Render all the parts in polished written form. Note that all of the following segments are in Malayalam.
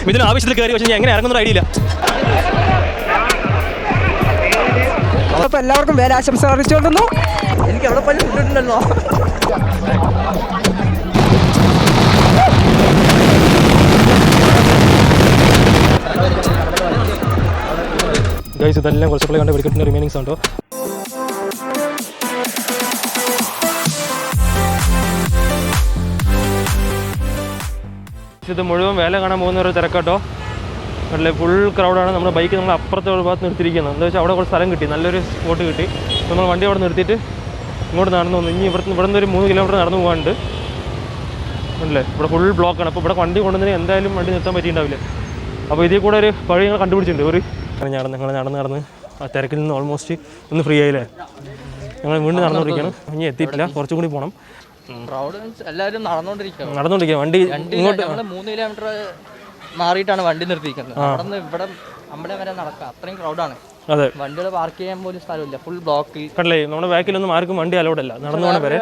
ഇതിന് ആവശ്യത്തിൽ കയറി പക്ഷേ ഞാൻ എങ്ങനെ ഇറങ്ങുന്ന ഐഡിയ ഇല്ല. അപ്പോൾ എല്ലാവർക്കും വേല ആശംസ അറിയിച്ചുകൊണ്ടുന്നു. എനിക്ക് എവിടെ പോലും ഫുഡുണ്ടല്ലോ. ഗൈസ് ഇതെല്ലാം കുറച്ചപ്പോൾ കണ്ട വെടിക്കെട്ടിൻ്റെ റിമൈനിങ്സ് ഉണ്ടോ. ഇത് മുഴുവൻ വേല കാണാൻ പോകുന്ന ഒരു തിരക്കാട്ടോ. അല്ലേ ഫുൾ ക്രൗഡാണ്. നമ്മുടെ ബൈക്ക് നമ്മൾ അപ്പുറത്തെ ഒരു ഭാഗത്ത് നിർത്തിയിരിക്കുന്നത്. എന്താ വെച്ചാൽ അവിടെ കുറച്ച് സ്ഥലം കിട്ടി, നല്ലൊരു സ്പോട്ട് കിട്ടി. നമ്മൾ വണ്ടി അവിടെ നിർത്തിയിട്ട് ഇങ്ങോട്ട് നടന്നു വന്നു. ഇനി ഇവിടെ നിന്ന് ഒരു 3 കിലോമീറ്റർ നടന്നു പോകാനുണ്ട്. അല്ലേ ഇവിടെ ഫുൾ ബ്ലോക്കാണ്. അപ്പോൾ ഇവിടെ വണ്ടി കൊണ്ടുവന്നതിന് എന്തായാലും വണ്ടി നിർത്താൻ പറ്റിയിട്ടുണ്ടാവില്ല. അപ്പോൾ ഇതിൽ കൂടെ ഒരു വഴി ഞങ്ങൾ കണ്ടുപിടിച്ചിട്ടുണ്ട്. ഒരു ഞങ്ങൾ നടന്ന് ആ തിരക്കിൽ നിന്ന് ഓൾമോസ്റ്റ് ഒന്ന് ഫ്രീ ആയില്ലേ. ഞങ്ങൾ വീണ്ടും നടന്നുകൊണ്ടിരിക്കുകയാണ്. ഇനി എത്തിയിട്ടില്ല, കുറച്ചും കൂടി പോകണം. എല്ലാവരും നടന്നുകൊണ്ടിരിക്കുക. വണ്ടി ഇങ്ങോട്ട് 3 കിലോമീറ്റർ മാറിയിട്ടാണ് വണ്ടി നിർത്തിയിരിക്കുന്നത്. ഇവിടെ നമ്മുടെ വരെ നടക്കാം, അത്രയും ക്രൗഡാണ്. അതെ, വണ്ടികൾ പാർക്ക് ചെയ്യാൻ പോലും സ്ഥലമില്ല, ഫുൾ ബ്ലോക്ക്. കണ്ടല്ലേ നമ്മുടെ ബാക്കിലൊന്നും ആർക്കും വണ്ടി അലൗഡ് അല്ല. നടന്നു പോകണ വരെ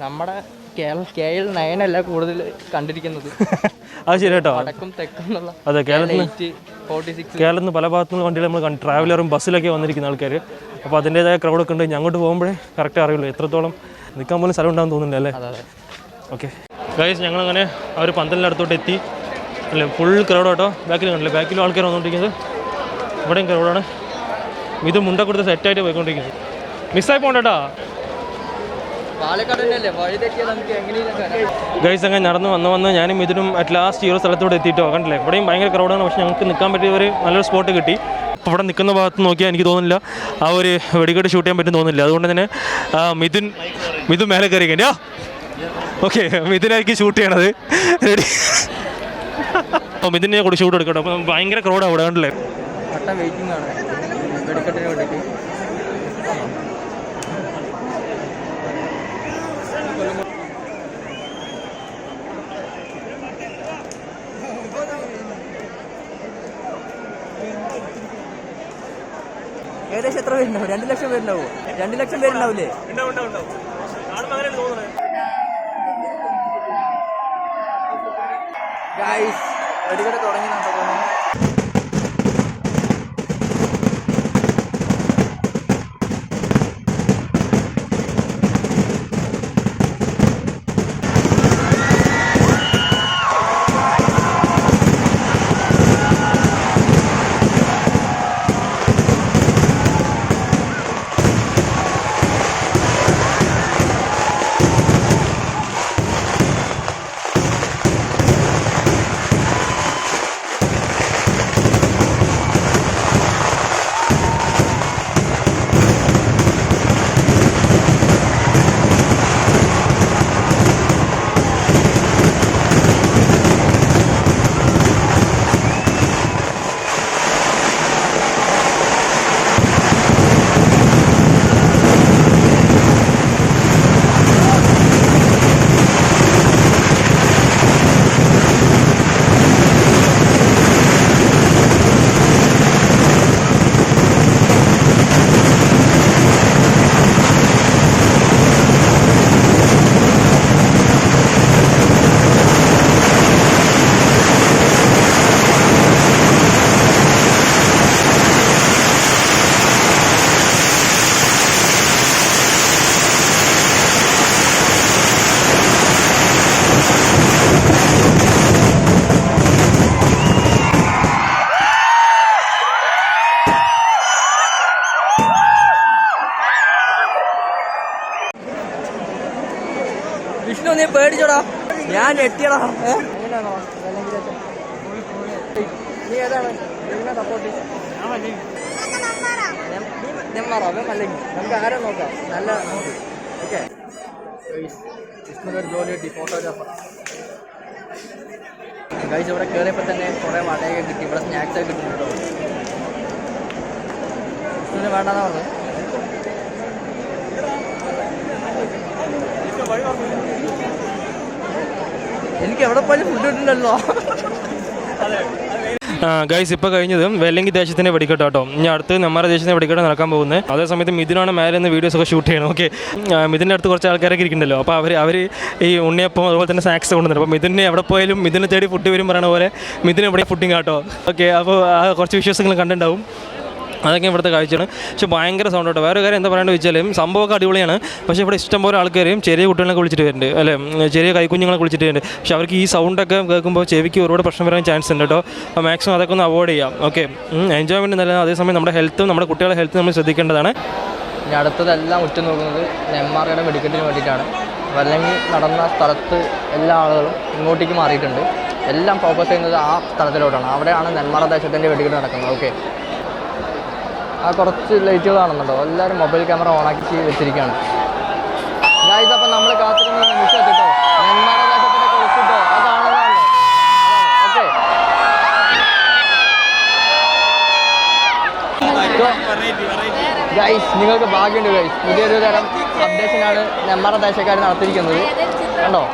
നമ്മുടെ kl9 അല്ല കൂടുതൽ കണ്ടിരിക്കുന്നത്. അത് ശരി കേട്ടോ. വടക്കും തെക്കും. അതെ, കേരളത്തിൽ നിന്ന് പല ഭാഗത്തുനിന്ന് വണ്ടികൾ നമ്മൾ ട്രാവലറും ബസ്സിലൊക്കെ വന്നിരിക്കുന്ന ആൾക്കാർ. അപ്പോൾ അതിൻ്റെതായ ക്രൗഡൊക്കെ ഉണ്ട്. അങ്ങോട്ട് പോകുമ്പോഴേ കറക്റ്റ് അറിയുള്ളൂ എത്രത്തോളം നിൽക്കാൻ പോലും സ്ഥലം ഉണ്ടാകും തോന്നുന്നില്ല അല്ലേ. ഓക്കെ ഗൈസ്, ഞങ്ങളങ്ങനെ ആ ഒരു പന്തലിൻ്റെ അടുത്തോട്ട് എത്തി. അല്ലേ ഫുൾ ക്രൗഡ് കേട്ടോ. ബാക്കിൽ കണ്ടില്ലേ, ബാക്കിലും ആൾക്കാർ വന്നുകൊണ്ടിരിക്കുന്നത്. ഇവിടെയും ക്രൗഡാണ്. ഇത് മുണ്ട കൊടുത്ത് സെറ്റായിട്ട് പോയിക്കൊണ്ടിരിക്കുന്നത്. മിസ്സായി പോകണ്ടേട്ടാ ഗൈസ്. അങ്ങനെ നടന്ന് വന്ന് ഞാനും ഇതിനും അറ്റ് ലാസ്റ്റ് ഈ ഒരു സ്ഥലത്തോടെ എത്തിയിട്ടോ. കണ്ടില്ലേ ഇവിടെയും ഭയങ്കര ക്രൗഡാണ്. പക്ഷേ ഞങ്ങൾക്ക് നിൽക്കാൻ പറ്റിയ ഒരു നല്ലൊരു സ്പോട്ട് കിട്ടി. അപ്പോൾ ഇവിടെ നിൽക്കുന്ന ഭാഗത്ത് നോക്കിയാൽ എനിക്ക് തോന്നുന്നില്ല ആ ഒരു വെടിക്കെട്ട് ഷൂട്ട് ചെയ്യാൻ പറ്റും തോന്നുന്നില്ല. അതുകൊണ്ട് തന്നെ മിഥുൻ മേലെ കയറിക്കോ. ഓക്കെ, മിഥുനായിരിക്കും ഷൂട്ട് ചെയ്യണത്. റെഡി. അപ്പോൾ മിഥുനെ കൂടി ഷൂട്ട് എടുക്കട്ടോ. അപ്പോൾ ഭയങ്കര ക്രൗഡാണ് അവിടെ. കണ്ടില്ലേ വെയിറ്റിംഗ് ആണ് വെടിക്കെട്ടിന് വേണ്ടിയിട്ട്. ഏകദേശം എത്ര പേരുണ്ടാവും? 2 ലക്ഷം പേരുണ്ടാവോ? 2 ലക്ഷം പേരുണ്ടാവില്ലേ? ഗൈസ് വെടിക്കെട്ട് തുടങ്ങിയിട്ടുണ്ടോ? വിഷ്ണു നീ പേടിച്ചോടാ, ഞാൻ എത്തിയടാ. നീ ഏതാണ് സപ്പോർട്ട്? നെമ്മറ വല്ലങ്ങി. നമുക്ക് ആരെ നോക്കാം? നല്ല ഓക്കെ. വിഷ്ണുവിൻ്റെ ഒരു ജോലി കിട്ടി, ഫോട്ടോഗ്രാഫർ. ഗൈസ് ഇവിടെ കയറിയപ്പോൾ തന്നെ കുറേ വടയൊക്കെ കിട്ടി, ഇവിടെ സ്നാക്സ് ഒക്കെ കിട്ടിയിട്ടുണ്ടോ? വിഷ്ണുവിന് വേണ്ടെന്നാ പറഞ്ഞു. എനിക്ക് എവിടെ പോലും ഫുഡ് കിട്ടില്ലല്ലോ. ഗൈസ് ഇപ്പോൾ കഴിഞ്ഞത് വെല്ലങ്കി ദേശത്തിൻ്റെ വെടിക്കെട്ട് കേട്ടോ. ഇനി അടുത്ത് നെമ്മാറ ദേശത്തിൻ്റെ വെടിക്കെട്ട് നടക്കാൻ പോകുന്നത്. അതേ സമയത്ത് മിഥുനാണ് മേലെ നിന്ന് വീഡിയോസൊക്കെ ഷൂട്ട് ചെയ്യണം. ഓക്കെ, മിഥുൻ്റെ അടുത്ത് കുറച്ച് ആൾക്കാരൊക്കെ ഇരിക്കുന്നുണ്ടല്ലോ. അപ്പോൾ അവർ ഈ ഉണ്ണിയപ്പം അതുപോലെ തന്നെ സ്നാക്സ് കൊണ്ടുവരുന്നത്. അപ്പോൾ മിഥുനെ എവിടെ പോയാലും മിഥുനെ തേടി ഫുഡ് വരും പറയണ പോലെ മിഥുന് എവിടെ ഫുഡിങ് കേട്ടോ. ഓക്കെ, അപ്പോൾ കുറച്ച് വിശ്വാസങ്ങൾ കണ്ടിട്ടുണ്ടാവും. അതൊക്കെ ഇവിടുത്തെ കാഴ്ചയാണ്. പക്ഷേ ഭയങ്കര സൗണ്ട് കേട്ടോ. വേറെ കാര്യം എന്താ പറയുക വെച്ചാലും സംഭവമൊക്കെ അടിപൊളിയാണ്. പക്ഷേ ഇവിടെ ഇഷ്ടംപോലെ ആൾക്കാരും ചെറിയ കുട്ടികളൊക്കെ വിളിച്ചിട്ട് വരുന്നുണ്ട്, അല്ലേ, ചെറിയ കൈക്കുഞ്ഞുങ്ങളെ വിളിച്ചിട്ട് വരുന്നുണ്ട്. പക്ഷേ അവർക്ക് ഈ സൗണ്ടൊക്കെ കേൾക്കുമ്പോൾ ചെവിക്ക് ഒരുപാട് പ്രശ്നം വരാൻ ചാൻസ് ഉണ്ട് കേട്ടോ. അപ്പോൾ മാക്സിമം അതൊക്കെ ഒന്ന് അവോയ്ഡ് ചെയ്യാം. ഓക്കെ, എൻജോയ്മെൻറ്റ് നല്ല, അതേസമയം നമ്മുടെ ഹെൽത്തും നമ്മുടെ കുട്ടികളുടെ ഹെൽത്തും നമ്മൾ ശ്രദ്ധിക്കേണ്ടതാണ്. ഇനി അടുത്തതെല്ലാം ഉറ്റുനോക്കുന്നത് നെന്മാറയുടെ വെടിക്കെട്ടിന് വേണ്ടിയിട്ടാണ്. വല്ലങ്ങി നടന്ന സ്ഥലത്ത് എല്ലാ ആളുകളും ഇങ്ങോട്ടേക്ക് മാറിയിട്ടുണ്ട്. എല്ലാം ഫോക്കസ് ചെയ്യുന്നത് ആ സ്ഥലത്തിലോട്ടാണ്. അവിടെയാണ് നെന്മാറ ദേശത്തിൻ്റെ വെടിക്കെട്ട് നടക്കുന്നത്. ഓക്കെ, ആ കുറച്ച് ലൈറ്റുകൾ കാണുന്നുണ്ടോ? എല്ലാവരും മൊബൈൽ ക്യാമറ ഓണാക്കി വെച്ചിരിക്കുകയാണ്. ഗായ്സ്, അപ്പം നമ്മൾ കാത്തിരുന്ന നിമിഷം എത്തിട്ടോ, നെന്മാറ ദേശത്തിൻ്റെ കൊടുത്തിട്ടോ, അത് കാണുന്നതാണ്. ഓക്കെ, ഗൈസ്, നിങ്ങൾക്ക് ഭാഗ്യമുണ്ട് ഗൈസ്. പുതിയൊരു തരം അപ്ഡേഷനാണ് നെന്മാറ ദേശക്കാർ നടത്തിയിരിക്കുന്നത്. കണ്ടോ,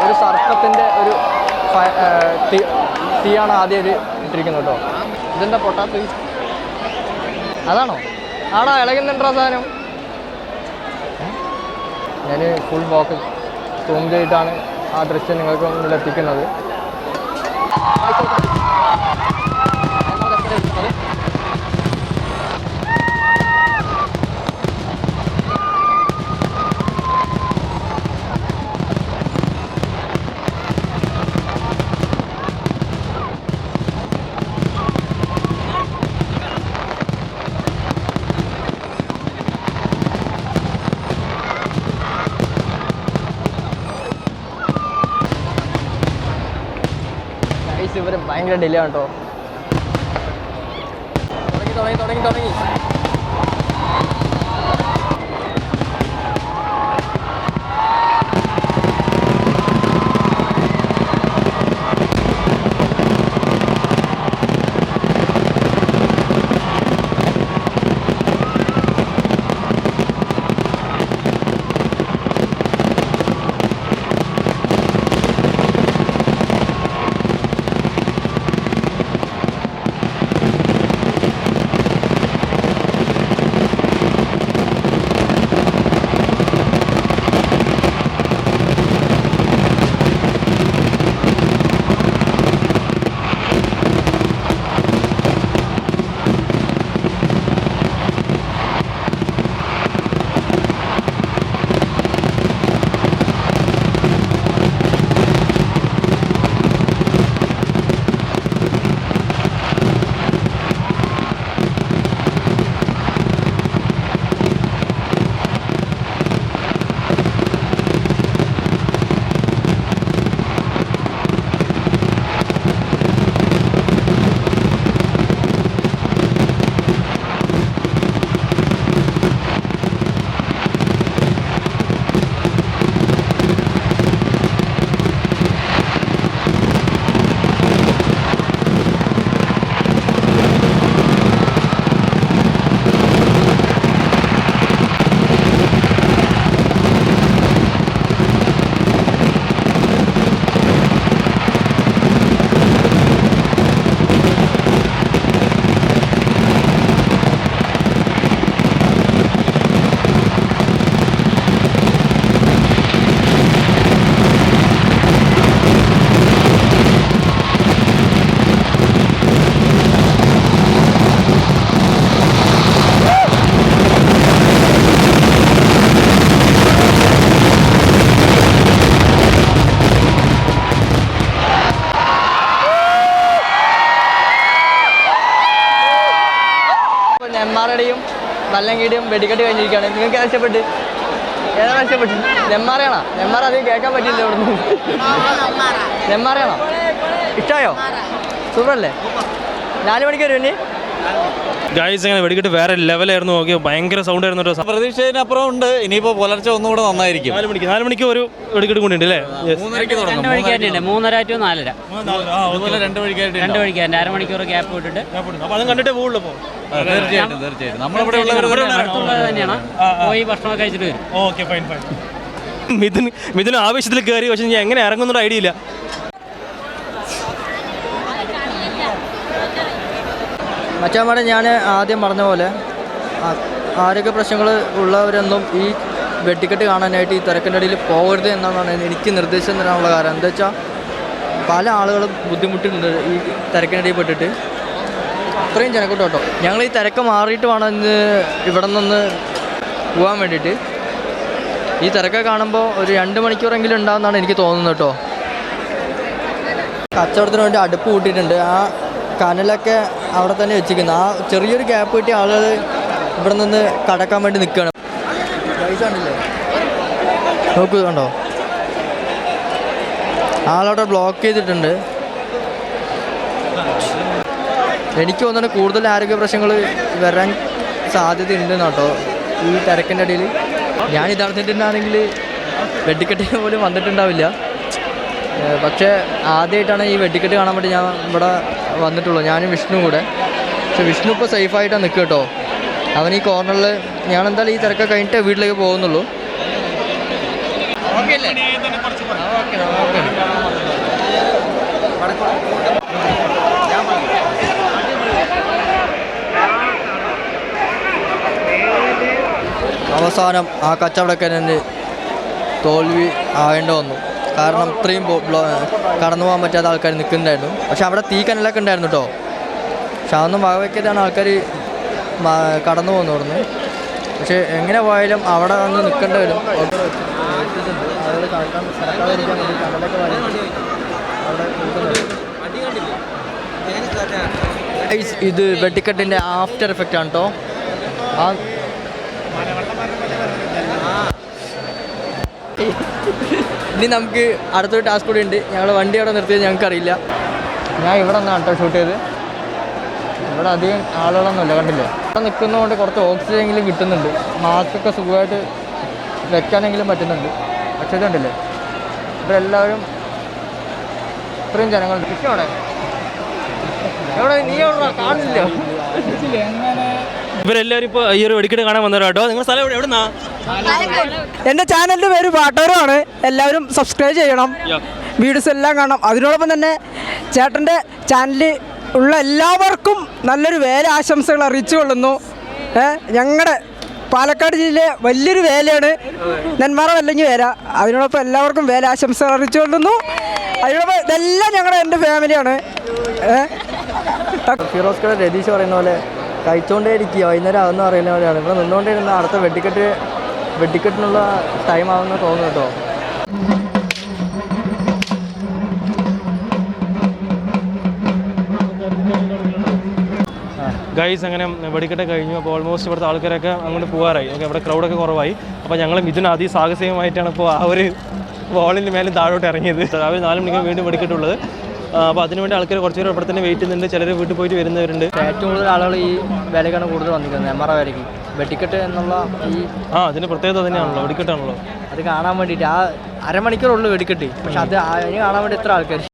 ഒരു സർപ്പത്തിൻ്റെ ഒരു തീയാണ് ആദ്യം ഇത് ഇട്ടിരിക്കുന്നത് കേട്ടോ. ഇതെന്താ പൊട്ടാത്ത? അതാണോ? ആടാ, ഇളകുന്നുണ്ടോ സാധനം? ഞാൻ ഫുൾ ഫോക്കസ് സൂം ചെയ്തിട്ടാണ് ആ ദൃശ്യം നിങ്ങൾക്ക് മുന്നിൽ എത്തിക്കുന്നത്. ഇവർ ഭയങ്കര ഡിലേ ആണ് കേട്ടോ. തുടങ്ങി നെന്മാറയുടെയും വല്ലങ്കിയുടെയും വെടിക്കെട്ട് കഴിഞ്ഞിരിക്കുകയാണ്. നിങ്ങൾക്ക് ഇഷ്ടപ്പെട്ട്? ഏതാണ് ഇഷ്ടപ്പെട്ടു? നെന്മാറയാണോ? നെന്മാറ അധികം കേൾക്കാൻ പറ്റില്ല ഇവിടുന്ന്. നെന്മാറയാണോ? ഇഷ്ടമായോ? സൂപ്പറല്ലേ? 4 മണിക്ക് വരും ഇനി? ഗൈസ് അങ്ങനെ വെടിക്കെട്ട് വേറെ ലെവലായിരുന്നു. നോക്കിയോ ഭയങ്കര സൗണ്ട് ആയിരുന്നു കേട്ടോ. പ്രതീക്ഷയിനപ്പുറം ഉണ്ട്. ഇനിയിപ്പോൾ പുലർച്ചെ ഒന്നുകൂടെ നന്നായിരിക്കും. 4 മണിക്ക് ഒരു വെടിക്കെട്ട് കൂടി ഉണ്ട് അല്ലേ? 3:30 തുടങ്ങും. 3:30 to 4:30. അതുപോലെ 2 വഴിക്കായിട്ട് അരമണിക്കൂർ ഗ്യാപ്പ് വിട്ടിട്ട്. അപ്പോൾ അതും കണ്ടിട്ടേ പോകുള്ളൂ. തീർച്ചയായിട്ടും നമ്മളിവിടെ ഉള്ളവർ തന്നെയാണ് പോയി ഭക്ഷണം കഴിച്ചിട്ട് വരും. Okay fine. മിഥുൻ ആവേശത്തിൽ കയറി. പക്ഷെ ഞാൻ എങ്ങനെ ഇറങ്ങുന്നൊരു ഐഡിയ ഇല്ല. മച്ചാമാടെ ഞാൻ ആദ്യം പറഞ്ഞ പോലെ ആരോഗ്യ പ്രശ്നങ്ങൾ ഉള്ളവരൊന്നും ഈ വെടിക്കെട്ട് കാണാനായിട്ട് ഈ തിരക്കിൻ്റെ ഇടയിൽ പോകരുത് എന്നാണ് എനിക്ക് നിർദ്ദേശം തരാനുള്ള കാരണം. എന്താ വെച്ചാൽ പല ആളുകളും ബുദ്ധിമുട്ടുണ്ട് ഈ തിരക്കിനിടയിൽ പെട്ടിട്ട്. അത്രയും ജനക്കൂട്ടം കേട്ടോ. ഞങ്ങൾ ഈ തിരക്ക് മാറിയിട്ട് വേണം ഇന്ന് ഇവിടെ നിന്ന് പോകാൻ വേണ്ടിയിട്ട്. ഈ തിരക്കെ കാണുമ്പോൾ ഒരു 2 മണിക്കൂറെങ്കിലും ഉണ്ടാകുമെന്നാണ് എനിക്ക് തോന്നുന്നത് കേട്ടോ. കച്ചവടത്തിന് വേണ്ടി അടുപ്പ് കൂട്ടിയിട്ടുണ്ട്. ആ കനലൊക്കെ അവിടെ തന്നെ വെച്ചിരിക്കുന്നത്. ആ ചെറിയൊരു ഗ്യാപ്പ് കിട്ടിയ ആളുകൾ ഇവിടെ നിന്ന് കടക്കാൻ വേണ്ടി നിൽക്കുകയാണ്. പൈസ ഉണ്ടല്ലേ നോക്കൂ, കണ്ടോ ആളവിടെ ബ്ലോക്ക് ചെയ്തിട്ടുണ്ട്. എനിക്ക് തോന്നുന്നു കൂടുതൽ ആരോഗ്യ പ്രശ്നങ്ങൾ വരാൻ സാധ്യതയുണ്ടെന്ന് കേട്ടോ ഈ തിരക്കിൻ്റെ ഇടയിൽ. ഞാൻ ഇതറിഞ്ഞിട്ടുണ്ടാണെങ്കിൽ വെടിക്കെട്ടിന് പോലും വന്നിട്ടുണ്ടാവില്ല. പക്ഷേ ആദ്യമായിട്ടാണ് ഈ വെടിക്കെട്ട് കാണാൻ വേണ്ടി ഞാൻ ഇവിടെ വന്നിട്ടുള്ളൂ. ഞാനും വിഷ്ണു കൂടെ. പക്ഷെ വിഷ്ണു ഇപ്പോൾ സേഫായിട്ടാണ് നിൽക്കുക കേട്ടോ. അവൻ ഈ കോർണറിൽ. ഞാനെന്തായാലും ഈ തിരക്കൊക്കെ കഴിഞ്ഞിട്ട് വീട്ടിലേക്ക് പോകുന്നുള്ളൂ. അവസാനം ആ കച്ചവടക്കാരന് തോൽവി ആവേണ്ട വന്നു. കാരണം ഇത്രയും കടന്നു പോകാൻ പറ്റാത്ത ആൾക്കാർ നിൽക്കുന്നുണ്ടായിരുന്നു. പക്ഷെ അവിടെ തീ കനലൊക്കെ ഉണ്ടായിരുന്നു കേട്ടോ. പക്ഷെ അതൊന്നും വകവയ്ക്കാതാണ് ആൾക്കാർ കടന്നു പോകുന്നു പറഞ്ഞു. പക്ഷെ എങ്ങനെ പോയാലും അവിടെ വന്ന് നിൽക്കേണ്ടി വരും. ഇത് വെടിക്കെട്ടിൻ്റെ ആഫ്റ്റർ എഫക്റ്റ് ആണ് കേട്ടോ. ഇനി നമുക്ക് അടുത്തൊരു ടാസ്ക് കൂടി ഉണ്ട്. ഞങ്ങൾ വണ്ടി അവിടെ നിർത്തിയത് ഞങ്ങൾക്കറിയില്ല. ഞാൻ ഇവിടെ നിന്നാണ് കേട്ടോ ഷൂട്ട് ചെയ്ത്. ഇവിടെ അധികം ആളുകളൊന്നുമില്ല, കണ്ടില്ലേ. ഇവിടെ നിൽക്കുന്നതുകൊണ്ട് കുറച്ച് ഓക്സിജനെങ്കിലും കിട്ടുന്നുണ്ട്. മാസ്കൊക്കെ സുഖമായിട്ട് വെക്കാനെങ്കിലും പറ്റുന്നുണ്ട്. പക്ഷേ ഇത് കണ്ടില്ലേ, ഇവിടെ എല്ലാവരും ഇത്രയും ജനങ്ങളുണ്ട്. ഇഷ്ടമാണ് എവിടെ നീ എവിടെ കാണില്ല. ഇവരെല്ലാവരും ഇപ്പോൾ ഈ ഒരു വെടിക്കെട്ട് കാണാൻ വന്നവരാ കേട്ടോ. നിങ്ങളുടെ സ്ഥലം എവിടെന്നാ? എൻ്റെ ചാനലിൻ്റെ പേര് പാട്ടോരമാണ്. എല്ലാവരും സബ്സ്ക്രൈബ് ചെയ്യണം, വീഡിയോസ് എല്ലാം കാണണം. അതിനോടൊപ്പം തന്നെ ചേട്ടൻ്റെ ചാനലിൽ ഉള്ള എല്ലാവർക്കും നല്ലൊരു വേല ആശംസകൾ അറിയിച്ചു കൊള്ളുന്നു. ഞങ്ങളുടെ പാലക്കാട് ജില്ലയിലെ വലിയൊരു വേലയാണ് നെന്മാറ വല്ലങ്ങി വേല. അതിനോടൊപ്പം എല്ലാവർക്കും വേല ആശംസകൾ അറിയിച്ചു കൊള്ളുന്നു. അതിനോടൊപ്പം ഇതെല്ലാം ഞങ്ങളുടെ എൻ്റെ ഫാമിലിയാണ്. ഫിറോസ്കയുടെ രതീഷ് പറയുന്ന പോലെ കഴിച്ചുകൊണ്ടേ ഇരിക്കുക, വൈകുന്നേരം ആവുന്ന പറയുന്ന പോലെയാണ്. ഇവിടെ നിന്നുകൊണ്ടിരുന്ന അടുത്ത വെടിക്കെട്ടിനുള്ള ടൈം ആവുമെന്ന് തോന്നുന്നു കേട്ടോ. ഗൈസ് അങ്ങനെ വെടിക്കെട്ട് കഴിഞ്ഞു. അപ്പോൾ ഓൾമോസ്റ്റ് ഇവിടുത്തെ ആൾക്കാരൊക്കെ അങ്ങോട്ട് പോകാറായി. ഓക്കെ, ഇവിടെ ക്രൗഡൊക്കെ കുറവായി. അപ്പോൾ ഞങ്ങൾ മിഥുൻ അതിസാഹസികമായിട്ടാണ് ഇപ്പോൾ ആ ഒരു വാളിൻ്റെ മേലെ താഴോട്ട് ഇറങ്ങിയത്. രാവിലെ 4 മണിക്ക് വീണ്ടും വെടിക്കെട്ടുള്ളത്. അപ്പോൾ അതിനുവേണ്ടി ആൾക്കാർ കുറച്ച് പേര് ഇവിടെ തന്നെ വെയിറ്റ് ചെയ്യുന്നുണ്ട്. ചിലർ വീട്ടിൽ പോയിട്ട് വരുന്നവരുണ്ട്. ഏറ്റവും കൂടുതൽ ആളുകൾ ഈ വേലക്കാണ് കൂടുതൽ വന്നിരിക്കുന്നത്. നെമ്മറ വേലയ്ക്ക് വെടിക്കെട്ട് എന്നുള്ള ഈ അതിന് പ്രത്യേകത തന്നെയാണല്ലോ, വെടിക്കെട്ടാണല്ലോ. അത് കാണാൻ വേണ്ടിയിട്ട് ആ അരമണിക്കൂറുള്ളൂ വെടിക്കെട്ട്. പക്ഷെ അത് അതിന് കാണാൻ വേണ്ടി എത്ര ആൾക്കാർ